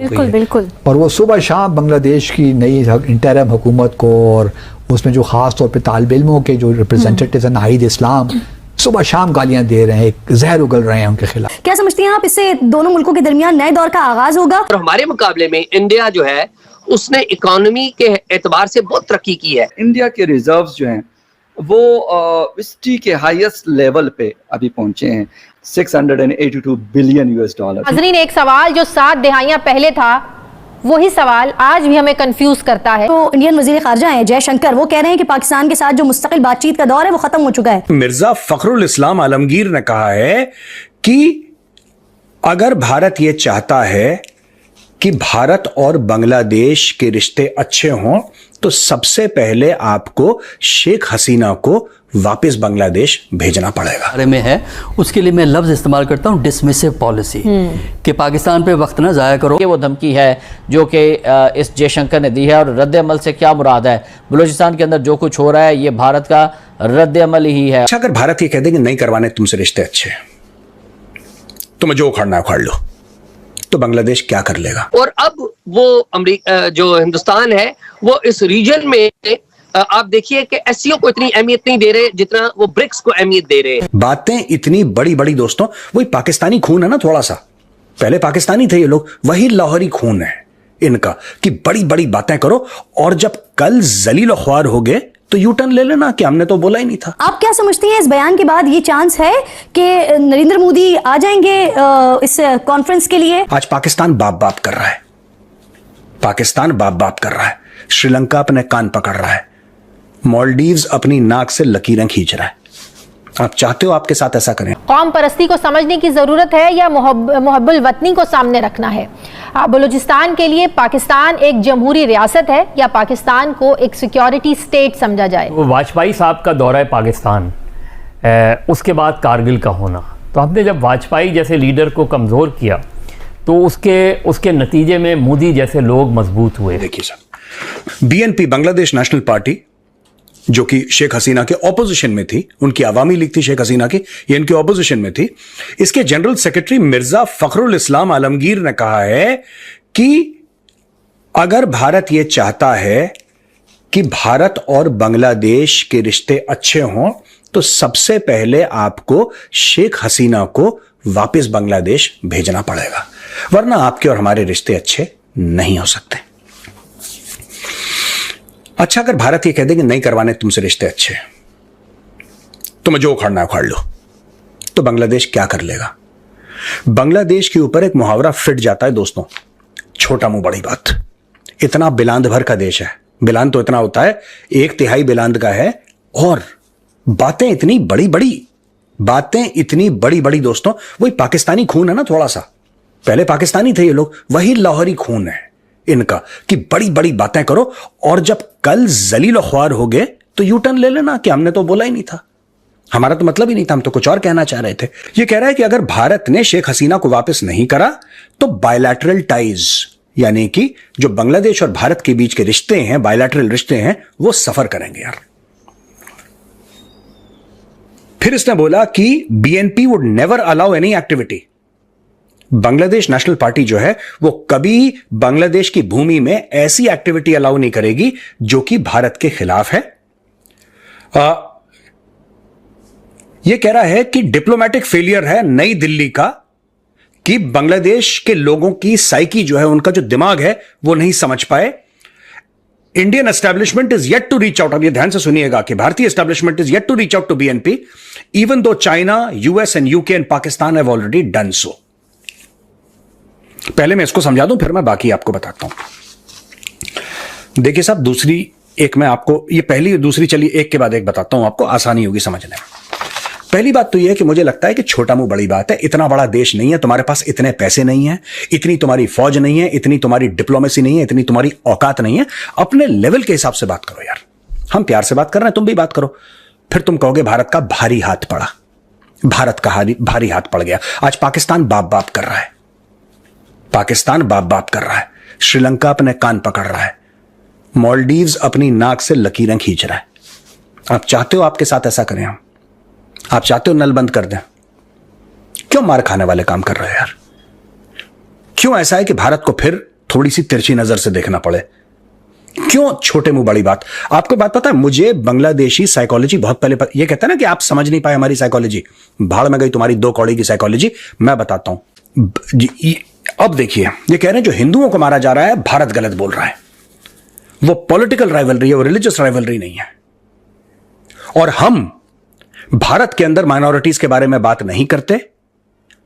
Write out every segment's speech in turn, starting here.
बिल्कुल बिल्कुल। और वो सुबह शाम बांग्लादेश की नई इंटरिम हुकूमत को और उसमें जो खास तौर पे तालिब इल्मों के जो रिप्रेजेंटेटिव हैं नाहिद इस्लाम सुबह शाम गालियां दे रहे हैं, एक जहर उगल रहे हैं उनके खिलाफ। क्या समझती हैं आप, इससे दोनों मुल्कों के दरमियान नए दौर का आगाज होगा? और हमारे मुकाबले में इंडिया जो है उसने इकोनॉमी के एतबार से बहुत तरक्की की है। इंडिया के रिजर्व्स जो हैं वो हिस्ट्री के हाईएस्ट लेवल पे अभी पहुंचे हैं, 682 बिलियन US डॉलर। नाज़रीन, एक सवाल जो 7 दहाइयां पहले था वही सवाल आज भी हमें कंफ्यूज करता है। तो इंडियन वजीर खारजा हैं जयशंकर, वो कह रहे हैं कि पाकिस्तान के साथ जो मुस्तकिल बातचीत का दौर है वो खत्म हो चुका है। मिर्जा फखरुल इस्लाम आलमगीर ने कहा है कि अगर भारत ये चाहता है कि भारत और बांग्लादेश के रिश्ते अच्छे हों तो सबसे पहले आपको शेख हसीना को वापस बांग्लादेश भेजना पड़ेगा। बारे में है उसके लिए मैं लफ्ज इस्तेमाल करता हूं डिसमिसिव पॉलिसी, कि पाकिस्तान पे वक्त ना जाया करो। कि वो धमकी है जो कि इस जयशंकर ने दी है, और रद्द अमल से क्या मुराद है? बलूचिस्तान के अंदर जो कुछ हो रहा है ये भारत का रद्द अमल ही है। अच्छा, अगर भारत ये कह दे कि नहीं करवाने तुमसे रिश्ते अच्छे, तुम्हें जो उखाड़ना है उखाड़ लो, तो बांग्लादेश क्या कर लेगा? और अब वो अमेरिका जो हिंदुस्तान है वो इस रीजन में आप देखिए कि एससीओ को इतनी अहमियत नहीं दे रहे जितना वो ब्रिक्स को अहमियत दे रहे हैं। बातें इतनी बड़ी बड़ी दोस्तों, वही पाकिस्तानी खून है ना, थोड़ा सा पहले पाकिस्तानी थे ये लोग, वही लाहौरी खून है इनका कि बड़ी बड़ी बातें करो और जब कल जलील ख्वार हो गए तो यू टर्न ले लेना कि हमने तो बोला ही नहीं था। आप क्या समझती हैं, इस बयान के बाद ये चांस है कि नरेंद्र मोदी आ जाएंगे इस कॉन्फ्रेंस के लिए? आज पाकिस्तान बाप बाप कर रहा है, पाकिस्तान बाप बाप कर रहा है, श्रीलंका अपने कान पकड़ रहा है, मालदीव्स अपनी नाक से लकीरें खींच रहा है। आप चाहते हो आपके साथ ऐसा करें? कौम परस्ती को समझने की जरूरत है या मुहब्बुल वतनी को सामने रखना है? बलूचिस्तान के लिए पाकिस्तान एक जमहूरी रियासत है या पाकिस्तान को एक सिक्योरिटी स्टेट समझा जाए? वाजपेयी साहब का दौरा पाकिस्तान, उसके बाद कारगिल का होना, तो हमने जब वाजपेयी जैसे लीडर को कमज़ोर किया तो उसके नतीजे में मोदी जैसे लोग मजबूत हुए। देखिए साहब, बीएनपी बांग्लादेश नेशनल पार्टी जो कि शेख हसीना के ऑपोजिशन में थी, उनकी अवामी लीग थी शेख हसीना की, ये इनके ऑपोजिशन में थी, इसके जनरल सेक्रेटरी मिर्जा फखरुल इस्लाम आलमगीर ने कहा है कि अगर भारत यह चाहता है कि भारत और बांग्लादेश के रिश्ते अच्छे हों तो सबसे पहले आपको शेख हसीना को वापस बांग्लादेश भेजना पड़ेगा, वरना आपके और हमारे रिश्ते अच्छे नहीं हो सकते। अच्छा, अगर भारत ये कह दे कि नहीं करवाने तुमसे रिश्ते अच्छे, तुम्हें जो उखाड़ना है उखाड़ लो, तो बांग्लादेश क्या कर लेगा? बांग्लादेश के ऊपर एक मुहावरा फिट जाता है दोस्तों, छोटा मुंह बड़ी बात। इतना बिलांद भर का देश है, बिलांद तो इतना होता है 1/3 बिलांद का है, और बातें इतनी बड़ी बड़ी दोस्तों, वही पाकिस्तानी खून है ना, थोड़ा सा पहले पाकिस्तानी थे ये लोग, वही लाहौरी खून है इनका कि बड़ी बड़ी बातें करो और जब कल जलील ख्वार हो गए तो यू टर्न ले लेना कि हमने तो बोला ही नहीं था, हमारा तो मतलब ही नहीं था, हम तो कुछ और कहना चाह रहे थे। ये कह रहा है कि अगर भारत ने शेख हसीना को वापस नहीं करा तो बायलैटरल टाइज, यानी कि जो बांग्लादेश और भारत के बीच के रिश्ते हैं, बायलैटरल रिश्ते हैं, वो सफर करेंगे यार। फिर इसने बोला कि BNP would never allow any activity, Bangladesh national party जो है वो कभी बांग्लादेश की भूमि में ऐसी एक्टिविटी अलाउ नहीं करेगी जो कि भारत के खिलाफ है। यह कह रहा है कि डिप्लोमेटिक फेलियर है नई दिल्ली का कि बांग्लादेश के लोगों की साइकी जो है, उनका जो दिमाग है वो नहीं समझ पाए। Indian establishment is yet to reach out, अब ये ध्यान से सुनिएगा कि भारतीय establishment is yet to reach out to BNP even though China, US and UK and Pakistan have already done so. पहले मैं इसको समझा दूं, फिर मैं बाकी आपको बताता हूं। देखिए साहब, दूसरी एक मैं आपको, ये पहली दूसरी, चलिए एक के बाद एक बताता हूं, आपको आसानी होगी समझने में। पहली बात तो यह है कि मुझे लगता है कि छोटा मुंह बड़ी बात है, इतना बड़ा देश नहीं है, तुम्हारे पास इतने पैसे नहीं है, इतनी तुम्हारी फौज नहीं है, इतनी तुम्हारी डिप्लोमेसी नहीं है, इतनी तुम्हारी औकात नहीं है। अपने लेवल के हिसाब से बात करो यार, हम प्यार से बात कर रहे हैं, तुम भी बात करो। फिर तुम कहोगे भारत का भारी हाथ पड़ा, भारत का भारी हाथ पड़ गया। आज पाकिस्तान बाप बाप कर रहा है, पाकिस्तान बाप बाप कर रहा है, श्रीलंका अपने कान पकड़ रहा है, मालदीव्स अपनी नाक से लकीरें खींच रहा है। आप चाहते हो आपके साथ ऐसा करें हम? आप चाहते हो नल बंद कर दें? क्यों मार खाने वाले काम कर रहे हो यार? क्यों ऐसा है कि भारत को फिर थोड़ी सी तिरछी नजर से देखना पड़े। क्यों छोटे मुंह बड़ी बात? आपको बात पता है, मुझे बांग्लादेशी साइकोलॉजी बहुत पहले ये कहता है ना कि आप समझ नहीं पाए हमारी साइकोलॉजी, भाड़ में गई तुम्हारी 2 कौड़ी की साइकोलॉजी। मैं बताता हूं। अब देखिए, ये कह रहे हैं जो हिंदुओं को मारा जा रहा है भारत गलत बोल रहा है। वो पॉलिटिकल राइवलरी है, वो रिलीजियस राइवलरी नहीं है। और हम भारत के अंदर माइनॉरिटीज के बारे में बात नहीं करते,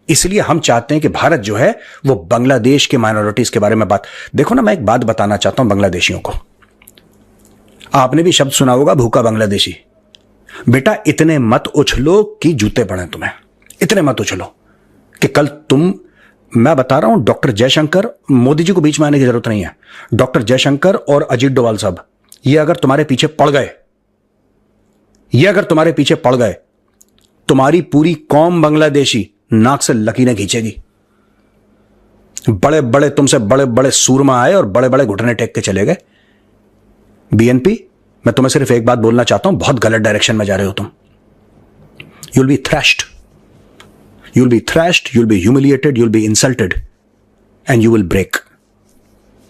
इसलिए हम चाहते हैं कि भारत जो है वो बांग्लादेश के माइनॉरिटीज के बारे में बात। देखो ना, मैं एक बात बताना चाहता हूं बांग्लादेशियों को। आपने भी शब्द सुना होगा, भूखा बांग्लादेशी। बेटा इतने मत उछलो कि जूते पड़े तुम्हें, इतने मत उछलो कि कल तुम, मैं बता रहा हूं, डॉक्टर जयशंकर, मोदी जी को बीच में आने की जरूरत नहीं है, डॉक्टर जयशंकर और अजीत डोभाल साहब, ये अगर तुम्हारे पीछे पड़ गए, तुम्हारी पूरी कौम बांग्लादेशी नाक से लकीरें खींचेगी। बड़े बड़े तुमसे बड़े बड़े सूरमा आए और बड़े बड़े घुटने टेक के चले गए। बीएनपी, मैं तुम्हें सिर्फ एक बात बोलना चाहता हूं, बहुत गलत डायरेक्शन में जा रहे हो तुम। You'll be thrashed, you'll be humiliated, you'll be insulted, and you will break.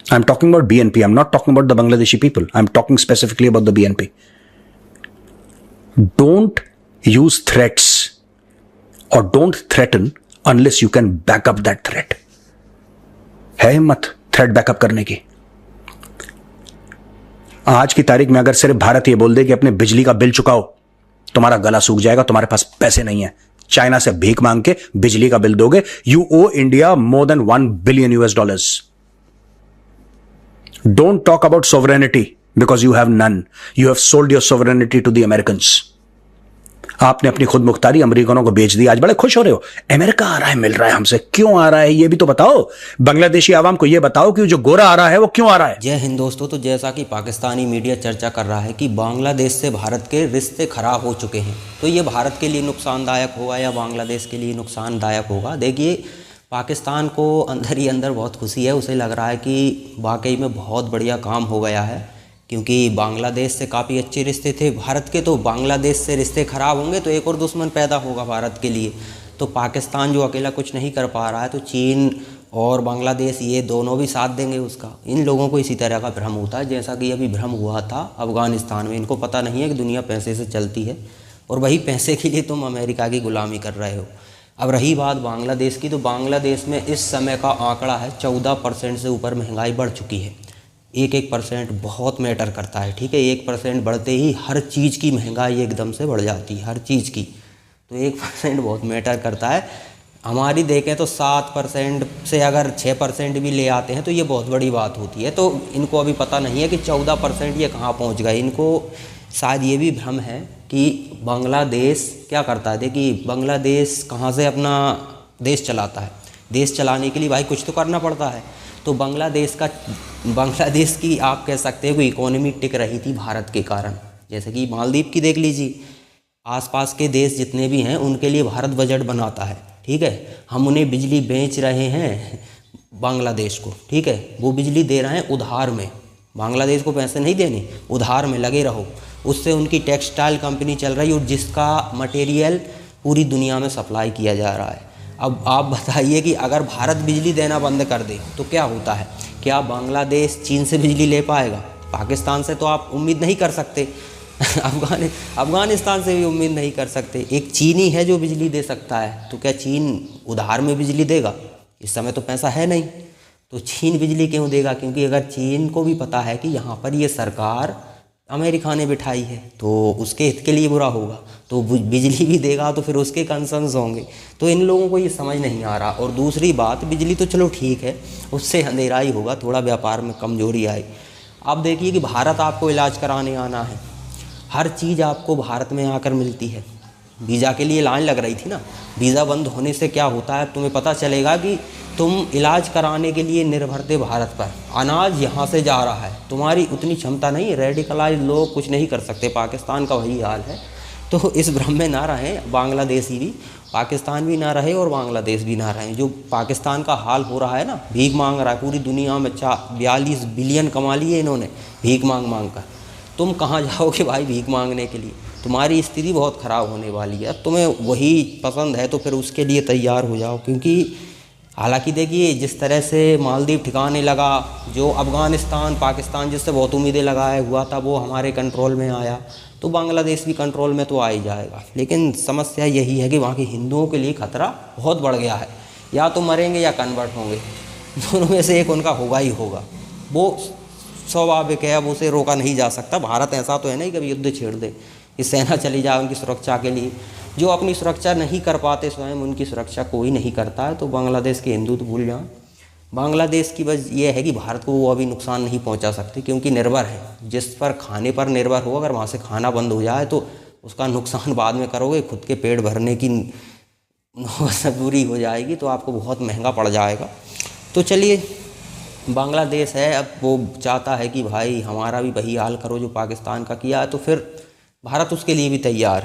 I'm talking about BNP. I'm not talking about the Bangladeshi people. I'm talking specifically about the BNP. Don't use threats or don't threaten unless you can back up that threat. है हिम्मत threat backup करने की? आज की तारीख में अगर सिर्फ भारत ये बोल दे कि अपने बिजली का बिल चुकाओ, तुम्हारा गला सूख जाएगा, तुम्हारे पास पैसे नहीं है, चाइना से भीख मांग के बिजली का बिल दोगे। You owe India more than $1 billion US. Don't talk about sovereignty because you have none. You have sold your sovereignty to the Americans. आपने अपनी खुद मुख्तारी अमेरिकनों को बेच दी। आज बड़े खुश हो रहे हो, अमेरिका आ रहा है, मिल रहा है हमसे। क्यों आ रहा है ये भी तो बताओ। बांग्लादेशी आवाम को ये बताओ कि जो गोरा आ रहा है वो क्यों आ रहा है। जय हिंद दोस्तों। तो जैसा कि पाकिस्तानी मीडिया चर्चा कर रहा है कि बांग्लादेश से भारत के रिश्ते खराब हो चुके हैं, तो ये भारत के लिए नुकसानदायक होगा या बांग्लादेश के लिए नुकसानदायक होगा? देखिए, पाकिस्तान को अंदर ही अंदर बहुत खुशी है। उसे लग रहा है कि वाकई में बहुत बढ़िया काम हो गया है, क्योंकि बांग्लादेश से काफ़ी अच्छे रिश्ते थे भारत के। तो बांग्लादेश से रिश्ते ख़राब होंगे तो एक और दुश्मन पैदा होगा भारत के लिए। तो पाकिस्तान जो अकेला कुछ नहीं कर पा रहा है, तो चीन और बांग्लादेश ये दोनों भी साथ देंगे उसका। इन लोगों को इसी तरह का भ्रम होता है, जैसा कि अभी भ्रम हुआ था अफ़गानिस्तान में। इनको पता नहीं है कि दुनिया पैसे से चलती है और वही पैसे के लिए तुम अमेरिका की गुलामी कर रहे हो। अब रही बात बांग्लादेश की, तो बांग्लादेश में इस समय का आंकड़ा है 14% से ऊपर महंगाई बढ़ चुकी है। 1% बहुत मैटर करता है, ठीक है। 1% बढ़ते ही हर चीज़ की महंगाई एकदम से बढ़ जाती है, हर चीज़ की। तो 1% बहुत मैटर करता है। हमारी देखें तो 7% से अगर 6% भी ले आते हैं तो ये बहुत बड़ी बात होती है। तो इनको अभी पता नहीं है कि 14% ये कहाँ पहुँच गए। इनको शायद ये भी भ्रम है कि बांग्लादेश क्या करता है। देखिए, बांग्लादेश कहाँ से अपना देश चलाता है। देश चलाने के लिए भाई कुछ तो करना पड़ता है। तो बांग्लादेश की आप कह सकते हो कि इकोनॉमी टिक रही थी भारत के कारण। जैसे कि मालदीव की देख लीजिए, आसपास के देश जितने भी हैं उनके लिए भारत बजट बनाता है, ठीक है। हम उन्हें बिजली बेच रहे हैं बांग्लादेश को, ठीक है। वो बिजली दे रहे हैं उधार में, बांग्लादेश को पैसे नहीं देने, उधार में लगे रहो। उससे उनकी टेक्सटाइल कंपनी चल रही है और जिसका मटेरियल पूरी दुनिया में सप्लाई किया जा रहा है। अब आप बताइए कि अगर भारत बिजली देना बंद कर दे तो क्या होता है। क्या बांग्लादेश चीन से बिजली ले पाएगा? पाकिस्तान से तो आप उम्मीद नहीं कर सकते, अफ़गानिस्तान से भी उम्मीद नहीं कर सकते। एक चीनी है जो बिजली दे सकता है, तो क्या चीन उधार में बिजली देगा? इस समय तो पैसा है नहीं, तो चीन बिजली क्यों देगा? क्योंकि अगर चीन को भी पता है कि यहाँ पर ये सरकार अमेरिका ने बिठाई है तो उसके हित के लिए बुरा होगा, तो बिजली भी देगा तो फिर उसके कंसर्न्स होंगे। तो इन लोगों को ये समझ नहीं आ रहा। और दूसरी बात, बिजली तो चलो ठीक है, उससे अंधेरा ही होगा, थोड़ा व्यापार में कमजोरी आई। आप देखिए कि भारत आपको इलाज कराने आना है, हर चीज़ आपको भारत में आकर मिलती है। वीज़ा के लिए लाइन लग रही थी ना, वीज़ा बंद होने से क्या होता है, तुम्हें पता चलेगा कि तुम इलाज कराने के लिए निर्भर थे भारत पर। अनाज यहाँ से जा रहा है, तुम्हारी उतनी क्षमता नहीं है, रेडिकलाइज लोग कुछ नहीं कर सकते। पाकिस्तान का वही हाल है। तो इस भ्रम में ना रहें, बांग्लादेशी भी, पाकिस्तान भी ना रहे और बांग्लादेश भी ना रहे। जो पाकिस्तान का हाल हो रहा है ना, भीख मांग रहा है पूरी दुनिया में। 42 बिलियन कमा लिए इन्होंने भीख मांग मांग कर। तुम कहाँ जाओगे भाई भीख मांगने के लिए? तुम्हारी स्थिति बहुत ख़राब होने वाली है। तुम्हें वही पसंद है तो फिर उसके लिए तैयार हो जाओ, क्योंकि हालांकि देखिए जिस तरह से मालदीव ठिकाने लगा, जो अफ़गानिस्तान पाकिस्तान जिससे बहुत उम्मीदें लगाए हुआ था वो हमारे कंट्रोल में आया, तो बांग्लादेश भी कंट्रोल में तो आ ही जाएगा। लेकिन समस्या यही है कि वहाँ के हिंदुओं के लिए खतरा बहुत बढ़ गया है, या तो मरेंगे या कन्वर्ट होंगे, दोनों में से एक उनका होगा ही होगा। वो स्वाभाविक है, अब उसे रोका नहीं जा सकता। भारत ऐसा तो है नहीं कि अभी युद्ध छेड़ दे, ये सेना चली जाए उनकी सुरक्षा के लिए। जो अपनी सुरक्षा नहीं कर पाते स्वयं, उनकी सुरक्षा कोई नहीं करता है। तो बांग्लादेश के हिंदू तो भूल जाएं। बांग्लादेश की वजह यह है कि भारत को वो अभी नुकसान नहीं पहुंचा सकते, क्योंकि निर्भर है, जिस पर खाने पर निर्भर हो, अगर वहाँ से खाना बंद हो जाए तो उसका नुकसान बाद में करोगे, खुद के पेट भरने की दूरी हो जाएगी, तो आपको बहुत महंगा पड़ जाएगा। तो चलिए, बांग्लादेश है, अब वो चाहता है कि भाई हमारा भी वही हाल करो जो पाकिस्तान का किया है, तो फिर भारत उसके लिए भी तैयार है।